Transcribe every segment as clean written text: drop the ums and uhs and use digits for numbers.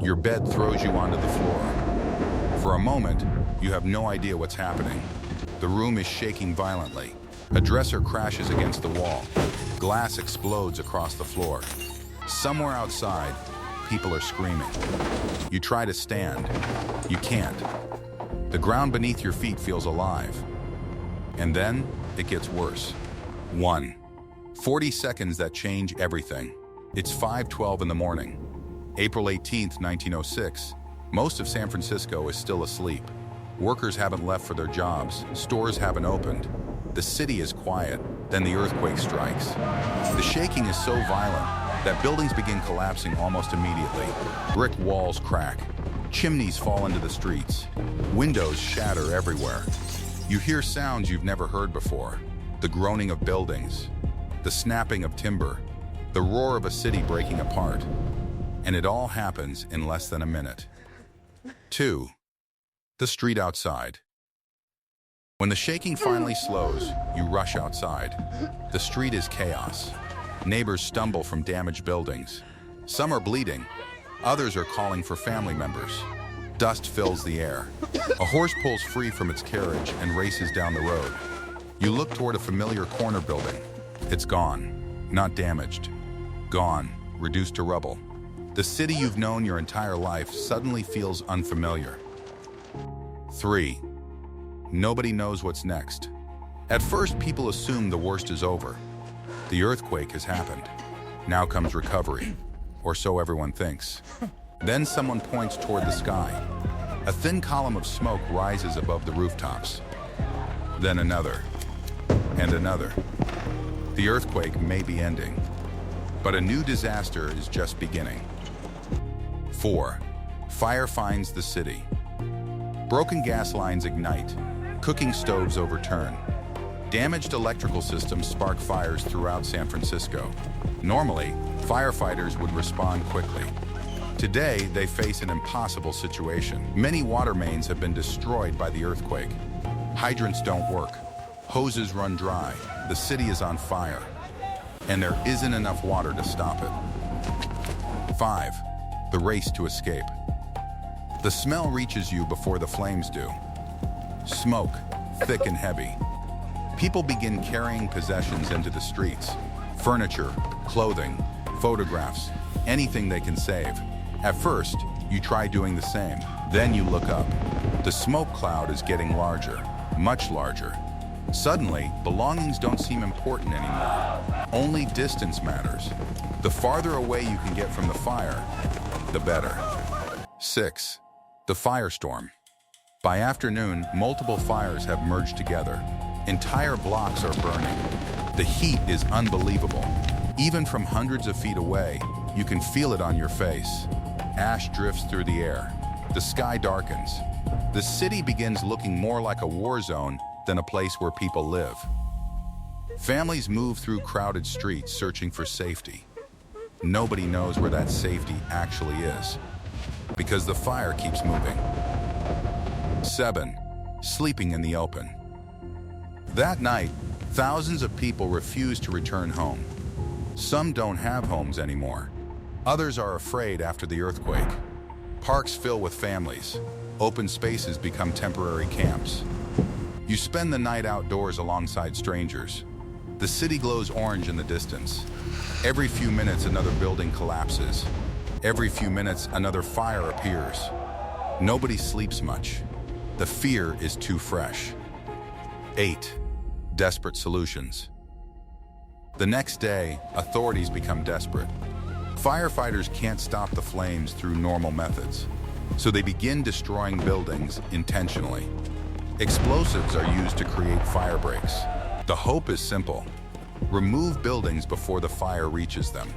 Your bed throws you onto the floor. For a moment, you have no idea what's happening. The room is shaking violently. A dresser crashes against the wall. Glass explodes across the floor. Somewhere outside, people are screaming. You try to stand. You can't. The ground beneath your feet feels alive. And then, it gets worse. 1. 40 seconds that change everything. It's 5:12 in the morning. April 18th, 1906. Most of San Francisco is still asleep. Workers haven't left for their jobs. Stores haven't opened. The city is quiet. Then the earthquake strikes. The shaking is so violent that buildings begin collapsing almost immediately. Brick walls crack. Chimneys fall into the streets. Windows shatter everywhere. You hear sounds you've never heard before. The groaning of buildings, the snapping of timber, the roar of a city breaking apart. And it all happens in less than a minute. 2. The street outside. When the shaking finally slows, you rush outside. The street is chaos. Neighbors stumble from damaged buildings. Some are bleeding. Others are calling for family members. Dust fills the air. A horse pulls free from its carriage and races down the road. You look toward a familiar corner building. It's gone. Not damaged. Gone. Reduced to rubble. The city you've known your entire life suddenly feels unfamiliar. 3. Nobody knows what's next. At first, people assume the worst is over. The earthquake has happened. Now comes recovery. Or so everyone thinks. Then someone points toward the sky. A thin column of smoke rises above the rooftops. Then another. And another. The earthquake may be ending. But a new disaster is just beginning. 4. Fire finds the city. Broken gas lines ignite. Cooking stoves overturn. Damaged electrical systems spark fires throughout San Francisco. Normally, firefighters would respond quickly. Today, they face an impossible situation. Many water mains have been destroyed by the earthquake. Hydrants don't work. Hoses run dry. The city is on fire. And there isn't enough water to stop it. 5. The race to escape. The smell reaches you before the flames do. Smoke, thick and heavy. People begin carrying possessions into the streets. Furniture, clothing, photographs, anything they can save. At first, you try doing the same. Then you look up. The smoke cloud is getting larger, much larger. Suddenly, belongings don't seem important anymore. Only distance matters. The farther away you can get from the fire, the better. 6. The firestorm. By afternoon, multiple fires have merged together. Entire blocks are burning. The heat is unbelievable. Even from hundreds of feet away, you can feel it on your face. Ash drifts through the air. The sky darkens. The city begins looking more like a war zone than a place where people live. Families move through crowded streets searching for safety. Nobody knows where that safety actually is, because the fire keeps moving. 7. Sleeping in the open. That night, thousands of people refuse to return home. Some don't have homes anymore. Others are afraid after the earthquake. Parks fill with families. Open spaces become temporary camps. You spend the night outdoors alongside strangers. The city glows orange in the distance. Every few minutes, another building collapses. Every few minutes, another fire appears. Nobody sleeps much. The fear is too fresh. 8. Desperate solutions. The next day, authorities become desperate. Firefighters can't stop the flames through normal methods, so they begin destroying buildings intentionally. Explosives are used to create fire breaks. The hope is simple. Remove buildings before the fire reaches them.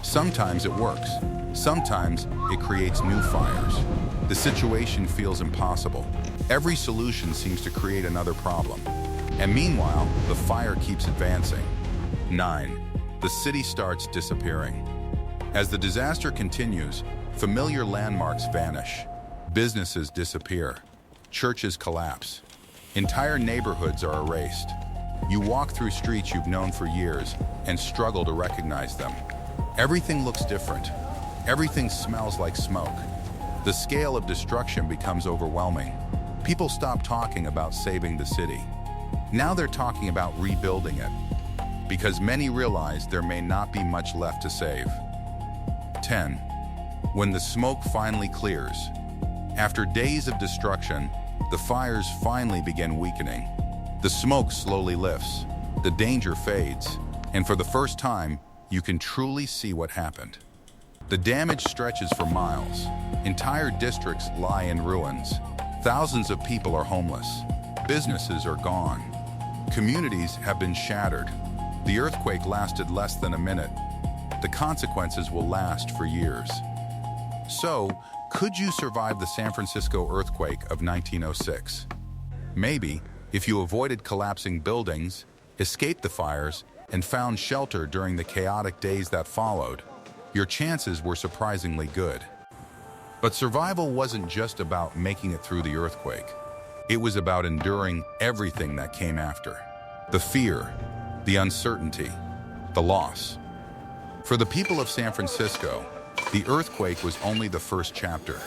Sometimes it works. Sometimes it creates new fires. The situation feels impossible. Every solution seems to create another problem. And meanwhile, the fire keeps advancing. 9. The city starts disappearing. As the disaster continues, familiar landmarks vanish. Businesses disappear. Churches collapse. Entire neighborhoods are erased. You walk through streets you've known for years and struggle to recognize them. Everything looks different. Everything smells like smoke. The scale of destruction becomes overwhelming. People stop talking about saving the city. Now they're talking about rebuilding it, because many realize there may not be much left to save. 10. When the smoke finally clears. After days of destruction, the fires finally begin weakening. The smoke slowly lifts, the danger fades, and for the first time, you can truly see what happened. The damage stretches for miles. Entire districts lie in ruins. Thousands of people are homeless. Businesses are gone. Communities have been shattered. The earthquake lasted less than a minute. The consequences will last for years. So, could you survive the San Francisco earthquake of 1906? Maybe, if you avoided collapsing buildings, escaped the fires, and found shelter during the chaotic days that followed, your chances were surprisingly good. But survival wasn't just about making it through the earthquake. It was about enduring everything that came after. The fear, the uncertainty, the loss. For the people of San Francisco, the earthquake was only the first chapter.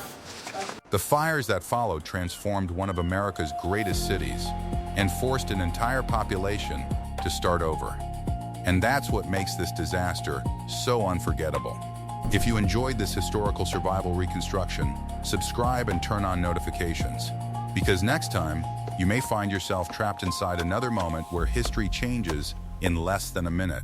The fires that followed transformed one of America's greatest cities and forced an entire population to start over. And that's what makes this disaster so unforgettable. If you enjoyed this historical survival reconstruction, subscribe and turn on notifications, because next time, you may find yourself trapped inside another moment where history changes in less than a minute.